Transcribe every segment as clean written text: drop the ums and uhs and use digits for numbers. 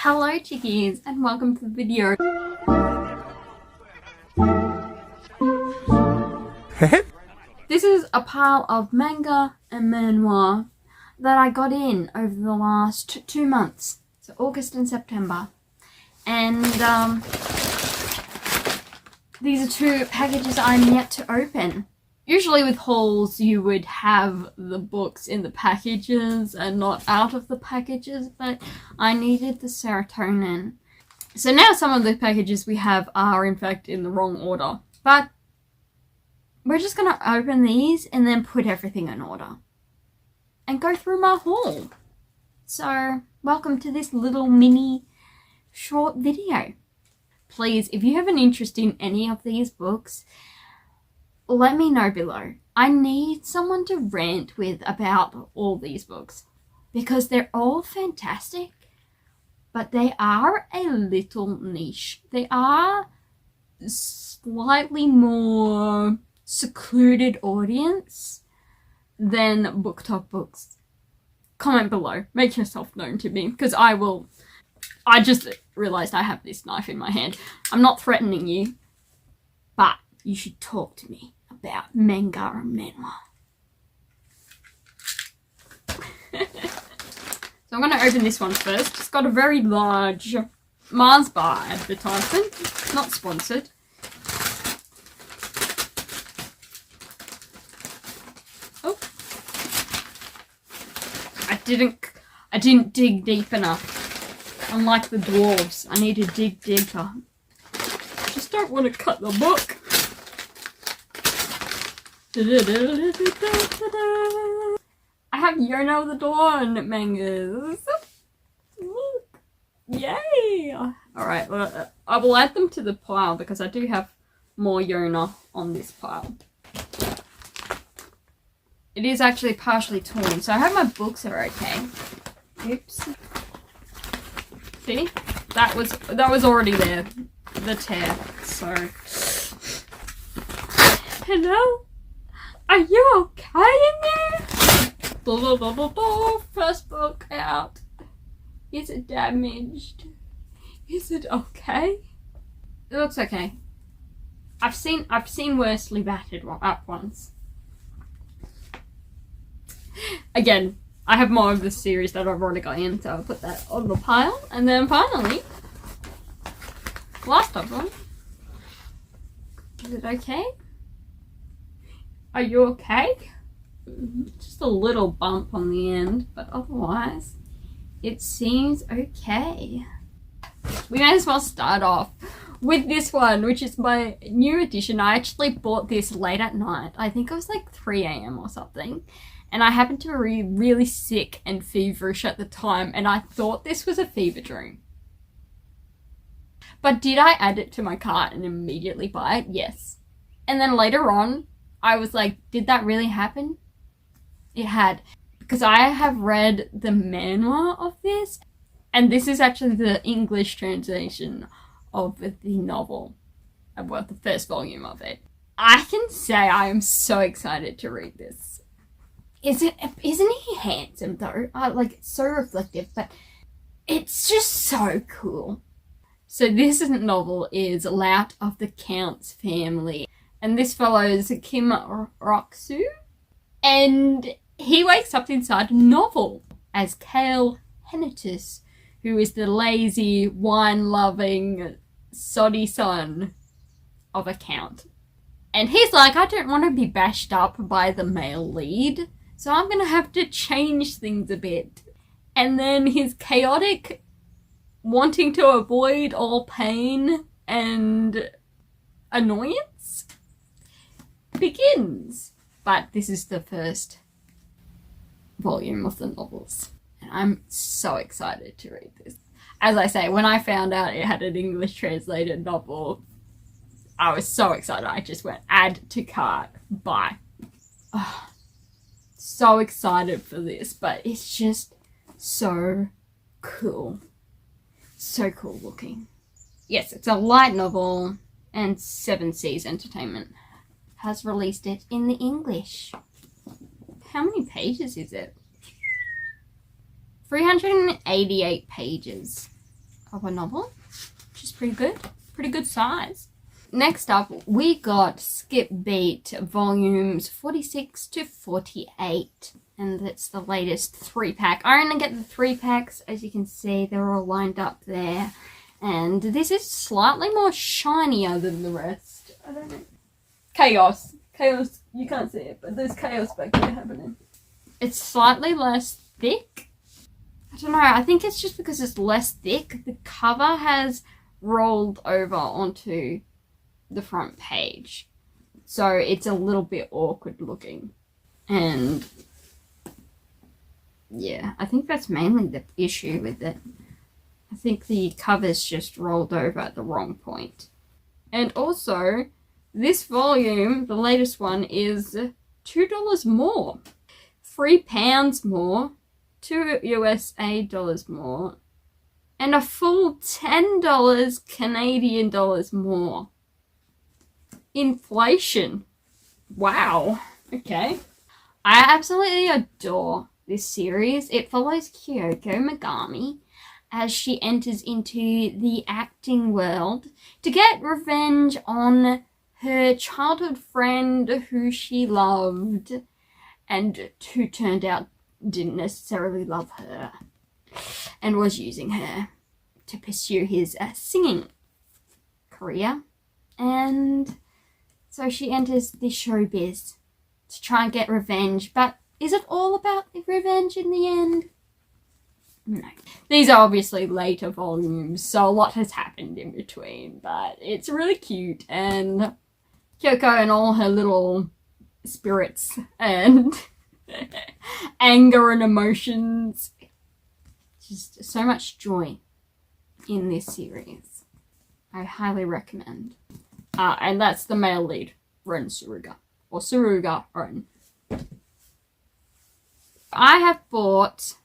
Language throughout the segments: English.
Hello chickies and welcome to the video. This is a pile of manga and manhwa that I got in over the last 2 months, so August and September, and these are 2 packages I'm yet to open. Usually with hauls you would have the books in the packages and not out of the packages, but I needed the serotonin. So now some of the packages we have are in fact in the wrong order, but we're just going to open these and then put everything in order and go through my haul. So welcome to this little mini short video. Please, if you have an interest in any of these books, let me know below. I need someone to rant with about all these books because they're all fantastic, but they are a little niche. They are slightly more secluded audience than book talk books. Comment below. Make yourself known to me because I just realized I have this knife in my hand. I'm not threatening you, but you should talk to me about manga and manhwa. So I'm going to open this one first. It's got a very large Mars bar advertisement. Not sponsored. Oh. I didn't dig deep enough. Unlike the dwarves, I need to dig deeper. I just don't want to cut the book. I have Yona the Dawn mangas. Look. Yay! Alright, well, I will add them to the pile because I do have more Yona on this pile. It is actually partially torn, so I hope my books are okay. Oops. See? That was already there. The tear. So hello? Are you okay in there? First book out. Is it damaged? Is it okay? It looks okay. I've seen worsely battered up once. Again, I have more of this series that I've already got in, so I'll put that on the pile. And then finally, last of them. Is it okay? Are you okay? Just a little bump on the end, but otherwise it seems okay. We may as well start off with this one, which is my new edition. I actually bought this late at night. I think it was like 3 AM or something. And I happened to be really sick and feverish at the time, and I thought this was a fever dream. But did I add it to my cart and immediately buy it? Yes. And then later on, I was like, did that really happen? It had. Because I have read the manhwa of this, and this is actually the English translation of the novel. Well, the first volume of it. I can say I am so excited to read this. Isn't he handsome though? Like, it's so reflective, but it's just so cool. So this novel is Lout of the Count's Family. And this follows Kim Roksu, and he wakes up inside a novel as Kale Hennetus, who is the lazy, wine-loving, soddy son of a count. And he's like, I don't want to be bashed up by the male lead, so I'm going to have to change things a bit. And then his chaotic wanting to avoid all pain and annoyance begins. But this is the first volume of the novels, and I'm so excited to read this. As I say, when I found out it had an English translated novel, I was so excited. I just went add to cart, buy. Oh, so excited for this, but it's just so cool. So cool looking. Yes, it's a light novel, and 7 Seas Entertainment has released it in the English. How many pages is it? 388 pages. of a novel, which is pretty good. Pretty good size. Next up, we got Skip Beat volumes 46 to 48. And that's the latest 3-pack. I only get the 3-packs. As you can see, they're all lined up there. And this is slightly more shinier than the rest. I don't know. Chaos. Chaos. You can't see it, but there's chaos back there happening. It's slightly less thick. I don't know. I think it's just because it's less thick. The cover has rolled over onto the front page. So it's a little bit awkward looking. And yeah, I think that's mainly the issue with it. I think the cover's just rolled over at the wrong point. And also, this volume, the latest one, is $2 more. £3 more. $2 more. And a full $10 Canadian dollars more. Inflation. Wow. Okay. I absolutely adore this series. It follows Kyoko Megami as she enters into the acting world to get revenge on her childhood friend who she loved and who turned out didn't necessarily love her and was using her to pursue his singing career. And so she enters the showbiz to try and get revenge. But is it all about revenge in the end? No. These are obviously later volumes, so a lot has happened in between, but it's really cute. And Kyoko and all her little spirits and anger and emotions. Just so much joy in this series. I highly recommend. And that's the male lead, Ren Suruga. Or Suruga Ren. I have bought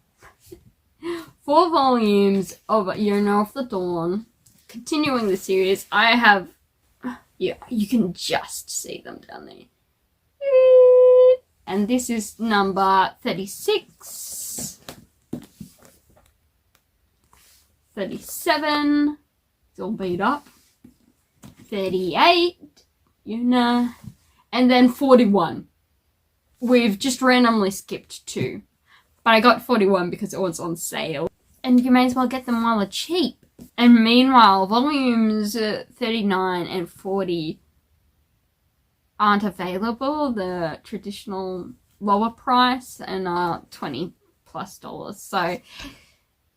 4 volumes of Yona of the Dawn. Continuing the series, I have... Yeah, you can just see them down there. And this is number 36. 37. It's all beat up. 38. Yona. And then 41. We've just randomly skipped 2. But I got 41 because it was on sale. And you may as well get them while they're cheap. And meanwhile, volumes 39 and 40 aren't available. The traditional lower price and are $20+. So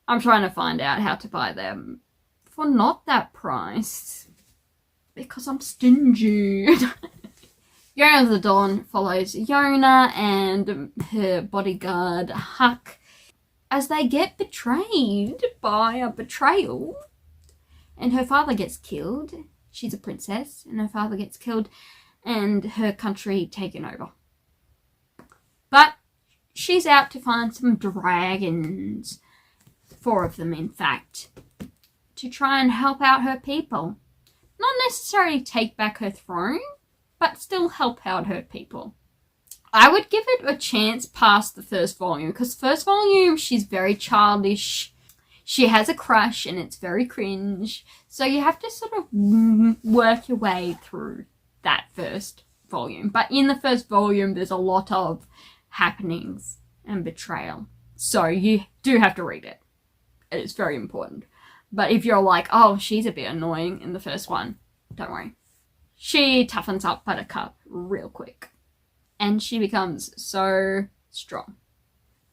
I'm trying to find out how to buy them for not that price. Because I'm stingy. Yona of the Dawn follows Yona and her bodyguard Huck as they get betrayed by a betrayal. And her father gets killed. She's a princess and her father gets killed and her country taken over. But she's out to find some dragons. 4 of them, in fact. To try and help out her people. Not necessarily take back her throne, but still help out her people. I would give it a chance past the first volume, because first volume, she's very childish. She has a crush, and it's very cringe. So you have to sort of work your way through that first volume. But in the first volume, there's a lot of happenings and betrayal. So you do have to read it. It's very important. But if you're like, oh, she's a bit annoying in the first one, don't worry. She toughens up Buttercup real quick. And she becomes so strong.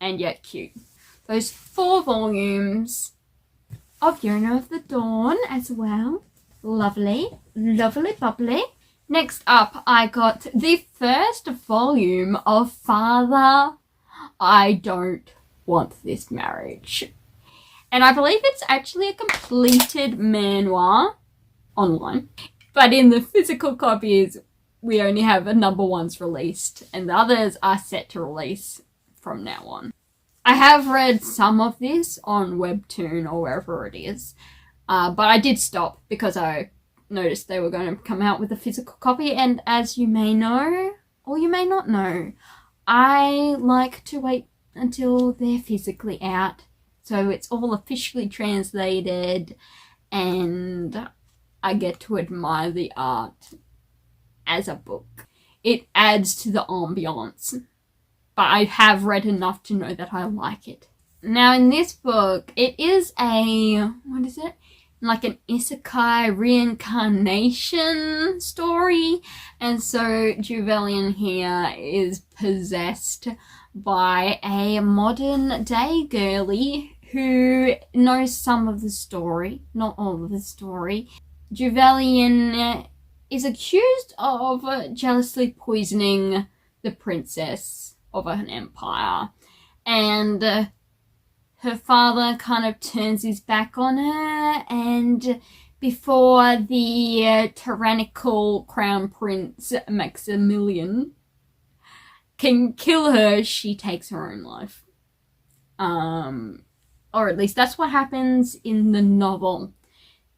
And yet cute. Those 4 volumes of Yona of the Dawn as well. Lovely. Lovely bubbly. Next up, I got the first volume of Father, I Don't Want This Marriage. And I believe it's actually a completed manhwa online. But in the physical copies, we only have a number 1s released. And the others are set to release from now on. I have read some of this on Webtoon or wherever it is. But I did stop because I noticed they were going to come out with a physical copy. And as you may know, or you may not know, I like to wait until they're physically out So it's all officially translated, and I get to admire the art as a book. It adds to the ambiance, but I have read enough to know that I like it. Now in this book, it is what is it? Like an isekai reincarnation story. And so Juvelian here is possessed by a modern day girly who knows some of the story, not all of the story. Juvelian is accused of jealously poisoning the princess of an empire. And her father kind of turns his back on her, and before the tyrannical crown prince Maximilian can kill her, she takes her own life. Or at least that's what happens in the novel.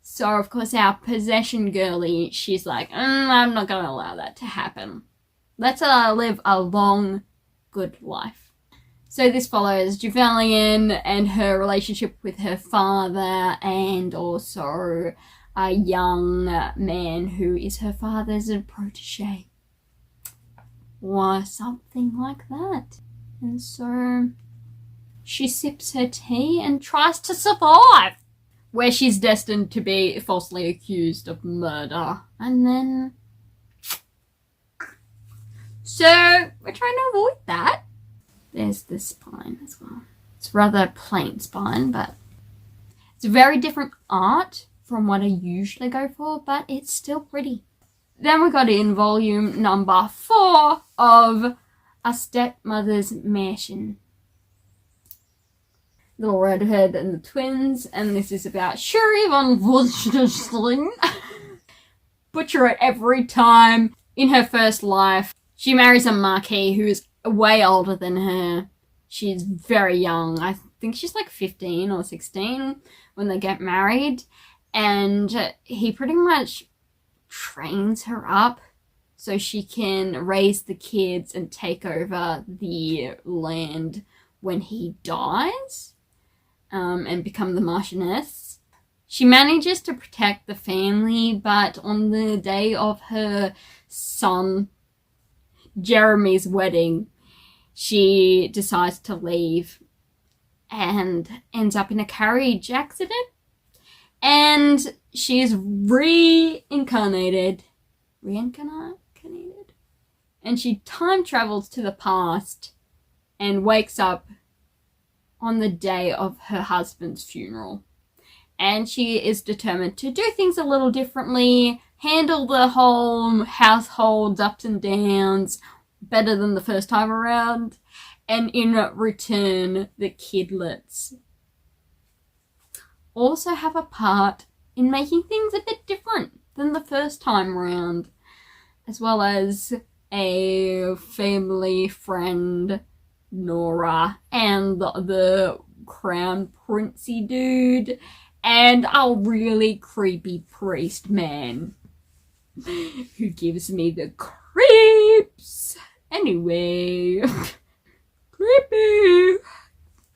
So of course our possession girly, she's like, I'm not going to allow that to happen. Let's live a long, good life. So this follows Juvelian and her relationship with her father, and also a young man who is her father's protege. Or something like that. And so she sips her tea and tries to survive, where she's destined to be falsely accused of murder. And then... so we're trying to avoid that. There's the spine as well. It's rather plain spine, but it's very different art from what I usually go for, but it's still pretty. Then we got in volume number 4 of A Stepmother's Marchen. Little Redhead and the Twins, and this is about Shuri von Wusterstein. Butcher it every time. In her first life, she marries a marquis who is way older than her. She's very young. I think she's like 15 or 16 when they get married. And he pretty much trains her up so she can raise the kids and take over the land when he dies, and become the Marchioness. She manages to protect the family, but on the day of her son Jeremy's wedding, she decides to leave and ends up in a carriage accident. And she is reincarnated. And she time travels to the past and wakes up on the day of her husband's funeral. And she is determined to do things a little differently, handle the whole household's ups and downs better than the first time around, and in return, the kidlets also have a part in making things a bit different than the first time around, as well as a family friend, Nora, and the crown princey dude, and a really creepy priest man who gives me the creeps. Anyway, creepy.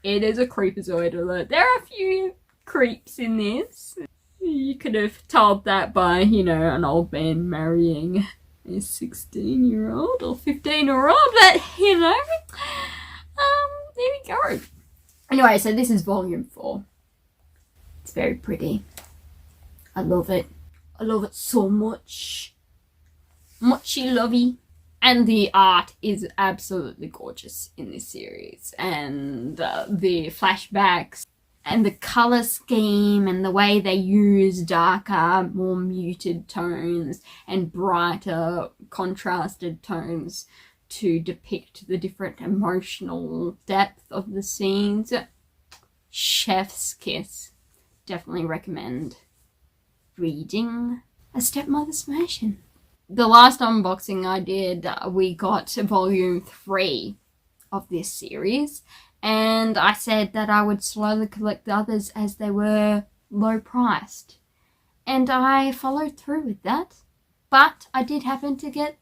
It is a creepazoid alert. There are a few creeps in this. You could have told that by, an old man marrying a 16-year-old or 15-year-old, but, there we go. Anyway, so this is volume 4. It's very pretty. I love it. I love it so much. Muchy lovey. And the art is absolutely gorgeous in this series. And the flashbacks and the colour scheme and the way they use darker, more muted tones and brighter, contrasted tones to depict the different emotional depth of the scenes. Chef's kiss. Definitely recommend reading A Stepmother's Marchen. The last unboxing I did, we got volume 3 of this series, and I said that I would slowly collect the others as they were low priced. And I followed through with that, but I did happen to get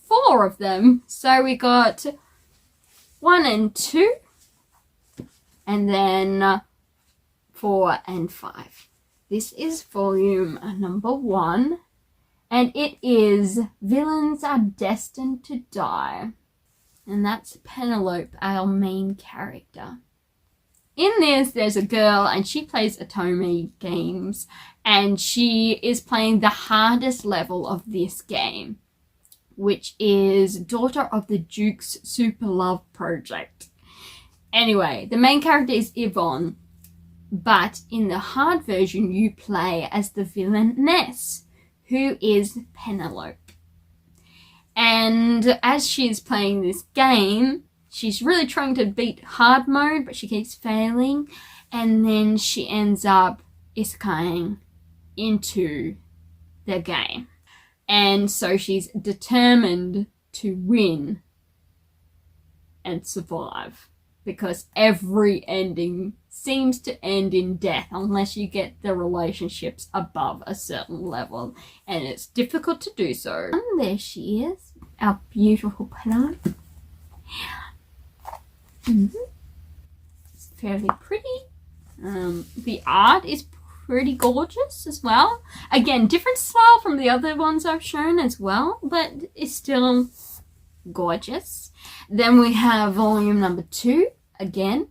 4 of them. So we got 1 and 2, and then 4 and 5. This is volume number 1, and it is Villains Are Destined to Die. And that's Penelope, our main character. In this, there's a girl and she plays ATINY games, and she is playing the hardest level of this game, which is Daughter of the Duke's Super Love Project. Anyway, the main character is Yvonne, but in the hard version you play as the villainess, who is Penelope. And as she's playing this game, she's really trying to beat hard mode, but she keeps failing, and then she ends up isekaiing into the game. And so she's determined to win and survive, because every ending seems to end in death unless you get the relationships above a certain level, and it's difficult to do so. And there she is, our beautiful Penelope. It's fairly pretty. The art is pretty gorgeous as well. Again, different style from the other ones I've shown as well, but it's still gorgeous. Then we have volume number 2, again,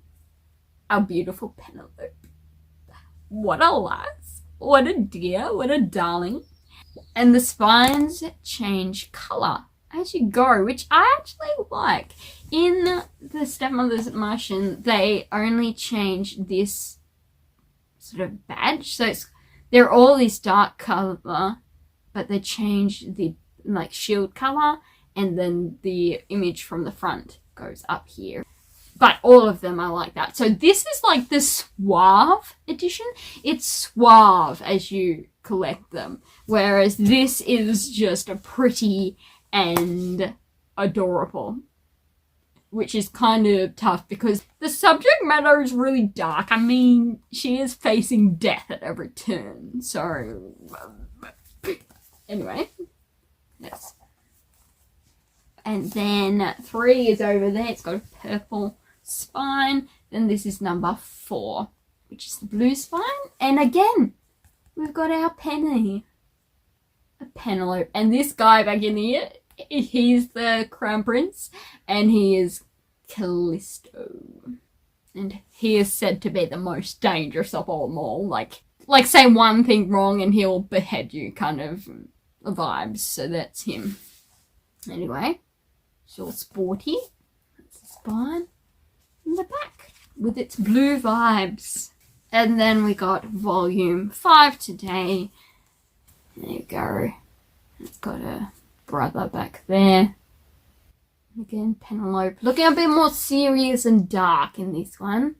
our beautiful Penelope. What a lass, what a dear, what a darling. And the spines change colour as you go, which I actually like. In the Stepmother's Marchen, they only change this sort of badge, so they're all this dark colour, but they change the shield colour, and then the image from the front goes up here. But all of them are like that. So this is like the Suave edition. It's suave as you collect them, whereas this is just a pretty and adorable, which is kind of tough because the subject matter is really dark. I mean, she is facing death at every turn. So, anyway, yes. And then 3 is over there. It's got a purple spine. Then this is number 4, which is the blue spine. And again, we've got our Penny, a Penelope. And this guy back in here, he's the Crown Prince, and he is Callisto. And he is said to be the most dangerous of all them all. Like say one thing wrong and he'll behead you kind of vibes. So that's him. Anyway, it's all sporty. That's the spine. And the back with its blue vibes. And then we got volume 5 today. There you go. It's got a brother back there. Again, Penelope. Looking a bit more serious and dark in this one.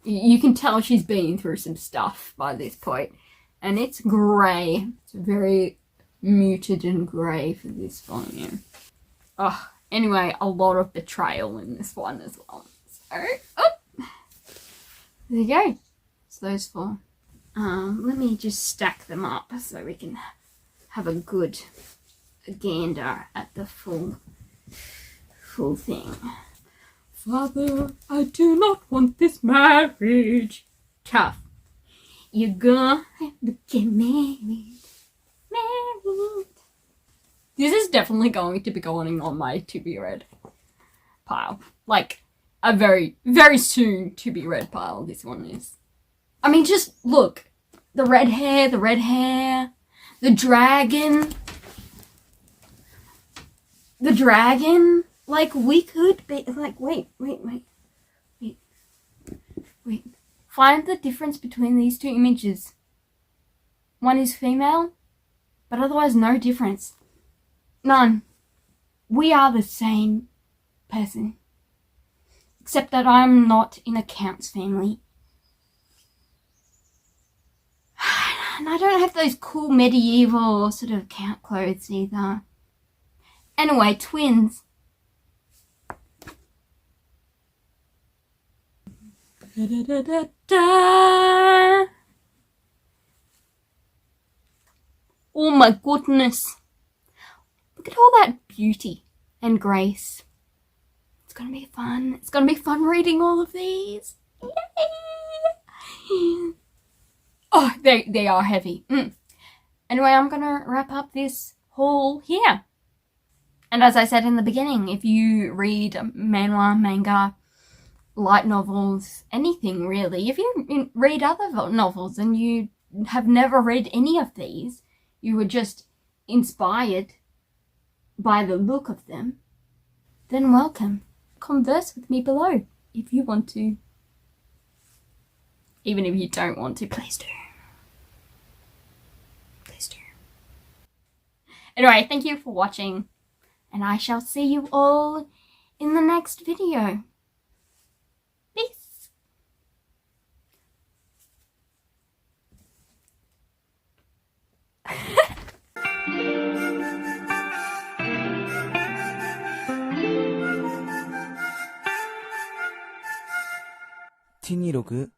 You can tell she's been through some stuff by this point. And it's grey. It's very muted and grey for this volume. Oh, anyway, a lot of betrayal in this one as well. So, there you go. It's those 4. Let me just stack them up so we can have a good gander at the full thing. Father, I do not want this marriage. Tough. You're gonna have to get married. This is definitely going to be going on my to be read pile. Like a very, very soon to be read pile, this one is. I mean, just look. The red hair, the dragon. The dragon, like, we could be, like, wait. Find the difference between these 2 images. One is female, but otherwise no difference. None. We are the same person. Except that I'm not in a Count's family. And I don't have those cool medieval sort of Count clothes either. Anyway, twins. Da, da, da, da, da. Oh my goodness. Look at all that beauty and grace. It's It's gonna be fun. It's gonna be fun reading all of these. Yay! Oh, they are heavy. Anyway, I'm gonna wrap up this haul here. And as I said in the beginning, if you read manhwa, manga, light novels, anything really, if you read other novels and you have never read any of these, you were just inspired by the look of them, then welcome. Converse with me below if you want to. Even if you don't want to, please do. Please do. Anyway, thank you for watching, and I shall see you all in the next video. Peace. ATINY ログ